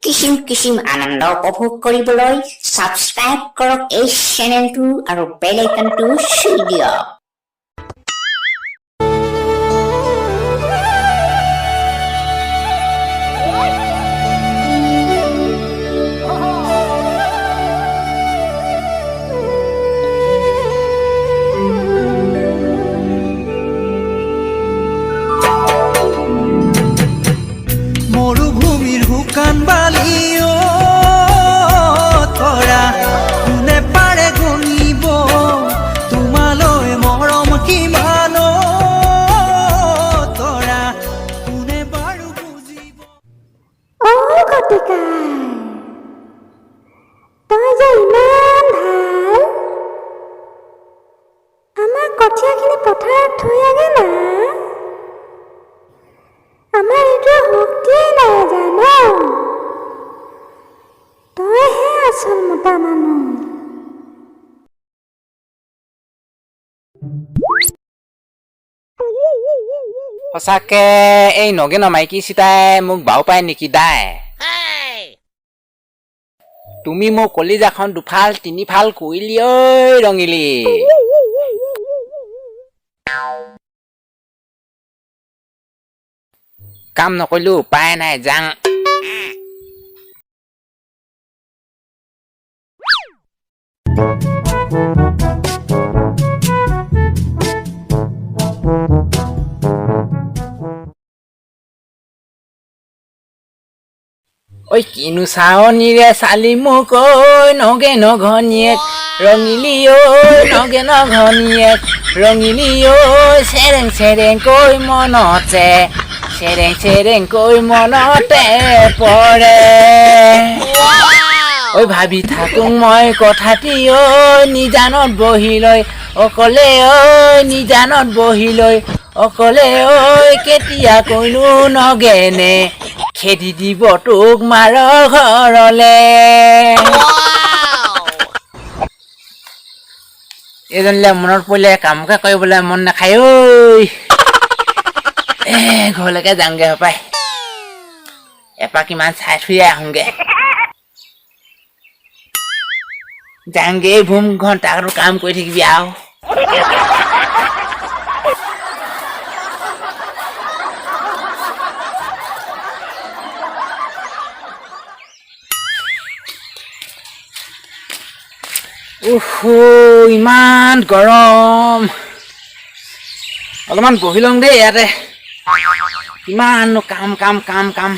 কিচিম আনন্দ উপভোগ কৰিবলৈ সাবস্ক্ৰাইব কৰক এই চেনেলটো আৰু বেল আইকনটো চুই দিয়ক। মৰুভূমিৰ শুকান বালিও তৰা কোনে পাৰে গণিব তোমালৈ মৰম কিমান তৰা কোনে বাৰু বুজিব। কটিকা তই যে ইমান ভাল, আমাৰ কঠীয়াখিনি পথাৰত থৈ আগে না, আমাৰ এইটো শক্তিয়ে নাই জান, তইহে আচল মতা মানুহ। সঁচাকে এই নগেনৰ মাইকী চিতাই মোক বাও পায় নেকি দাই? তুমি মোৰ কলিজাখন দুফাল তিনিফাল কৰিলি ঐ ৰঙিলি। কাম নকৰিলো উপায় নাই যাং। ঐ কিনো চাৱনীৰে চালি মোক ঐ নগেন ঘনীয়েক ৰঙিলি ঐ নগেন ঘনীয়েক ৰঙিলি ঐ চেৰেং চেৰেংকৈ মনতে চেৰেং চেৰেংকৈ মনতে পৰে। ঐ ভাবি থাকোঁ মই কথাটি ঐ নিজানত বহি লৈ অকলে ঐ নিজানত বহি লৈ অকলে ঐ কেতিয়া কৈনো নগেনে খেদি দিব তোক মাৰ ঘৰলে। এজনীলে মনত পৰিলে কামকে কৰিবলৈ মন নাখায় ঐ। ঘৰলৈকে যাওঁগে হপাই, এপাক ইমান চাই থৈ আহোঁগে। যাওঁগে ভুম ঘণ্টাটো কাম কৰি থাকিবি আৰু। ইমান গৰম, অলপমান বহি লওঁ দেই ইয়াতে। কিমাননো কাম কাম কাম কাম,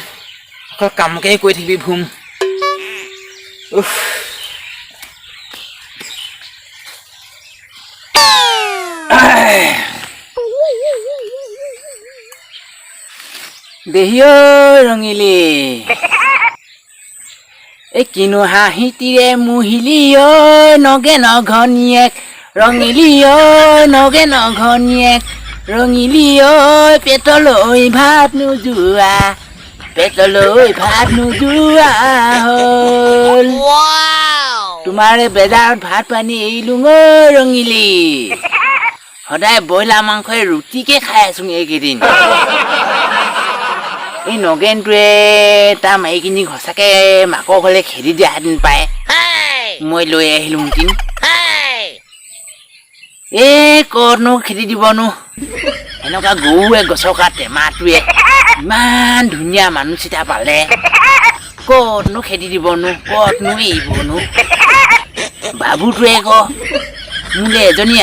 অকল কামকেই কৰি থাকিবি ভুম। দেহি ঐ ৰঙিলি, এই কিনো হাঁহিটিৰে মুহিলি ঐ নগেন ঘনীয়েক ৰঙিলি ঐ নগেন ঘনীয়েক ৰঙিলি ঐ পেটলৈ ভাত নোযোৱা পেটলৈ ভাত নোযোৱা হ'ল। তোমাৰে বেজাৰত ভাত পানী এৰিলোঁ ঐ ৰঙিলি, সদায় ব্ৰইলাৰ মাংসই ৰুটিকে খাই আছো এইকেইদিন। এই নগেনটোৱে তাৰ মাইকীজনীক সঁচাকে মাকৰ ঘৰলে খেদি দিয়াহেঁতেন পায়, মই লৈ আহিলো হেঁতেন। ক'তনো খেদি দিবনো, এনেকুৱা গৰুৱে গছকা টেমাটোৱে ইমান ধুনীয়া মানুহ চিতা পালে, ক'তনো খেদি দিবনো, ক'তনো এৰিবনো। বাবুটোৱে আকৌ মোলৈ এজনী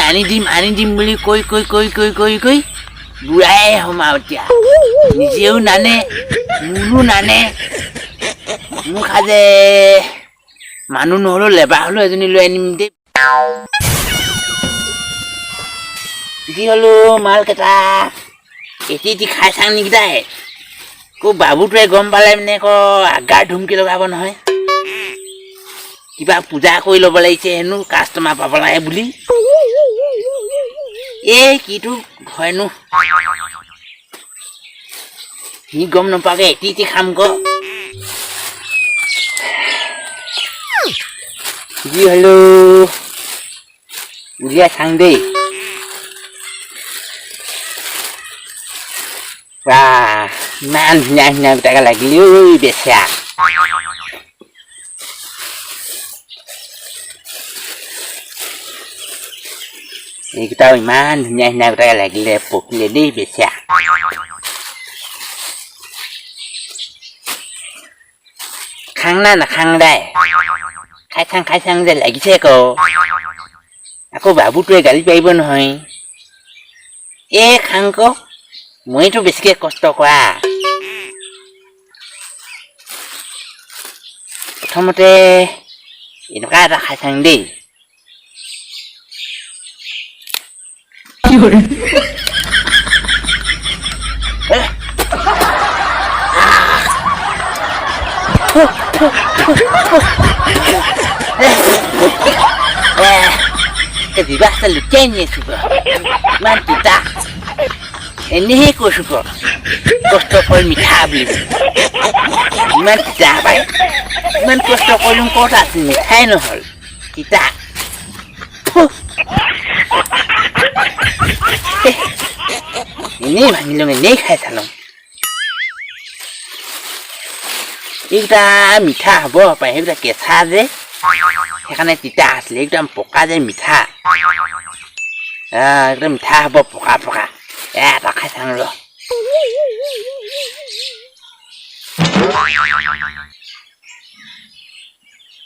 আনি দিম বুলি কৈ কৈ কৈ কৈ কৈ কৈ বুঢ়াই সোমাও এতিয়া, নিজেও নানে মোৰো নানে। মোক সাজে মানুহ নহ'লেও লেবাৰ হ'লেও এজনী লৈ আনিম দেই। যি হ'লেও মালকেইটা এটি খাই চাং নেকি তাই, আকৌ বাবুটোৱে গম পালে মানে আকৌ আগাৰ ধুমকি লগাব নহয়, কিবা পূজা কৰি ল'ব লাগিছে হেনো কাষ্টমাৰ পাব লাগে বুলি। কিটো হয়নো, সি গম নাপাকে এটি খাম ক। যি হ'লেও উলিয়াই চাং দেই। ইমান ধুনীয়া ধুনীয়া গোটাকে লাগিলি ঐ বেচা। এইকেইটাও ইমান ধুনীয়া ধুনীয়া গোটাকে লাগিলে পকিলে দেই বেচা খাং না নাখাং দাই খাই চাং যে লাগিছে আকৌ বাবুটোৱে গালি পাৰিব নহয় খাং মইতো বেছিকে কষ্ট কৰা প্ৰথমতে এনেকুৱা এটা খাই চাং দেই Dibasa lukanya suka, mantita. Ini ko suka, kostopol mitabli. Mantita bay, man kostopol yung kota sini no hol. Kita. Ini manilong ini kaya salong. Kita mitha bo apa kita kesah deh. এখানে তিতা আসলে একদম পকা যে মিঠা একদম মিঠা হব পকা পকা এটা খাই চাং ৰ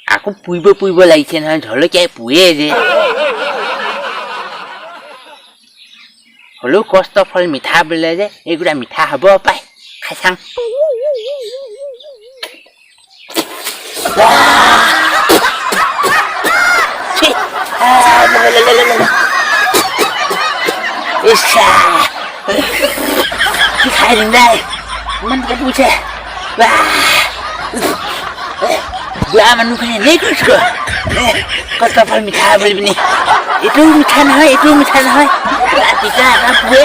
আকৌ পুৰিব লাগিছে নহয় জলকীয়াই পুৰে যে হ'লেও কষ্ট ফল মিঠা বোলে যে এইগুলা মিঠা হব পাই খাই চাং Isa. Kain dai. Man ka puche. Gua manu kan ni ko. Kata pal mitha beli ni. Itu mitha nahoy. Tika ka puwe.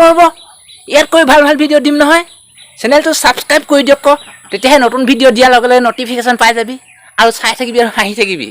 হ'ব ইয়াত কৈ ভাল ভিডিঅ' দিম নহয় চেনেলটো ছাবস্ক্ৰাইব কৰি দিয়ক তেতিয়াহে নতুন ভিডিঅ' দিয়াৰ লগে লগে নটিফিকেশ্যন পাই যাবি আৰু চাই থাকিবি আৰু হাঁহি থাকিবি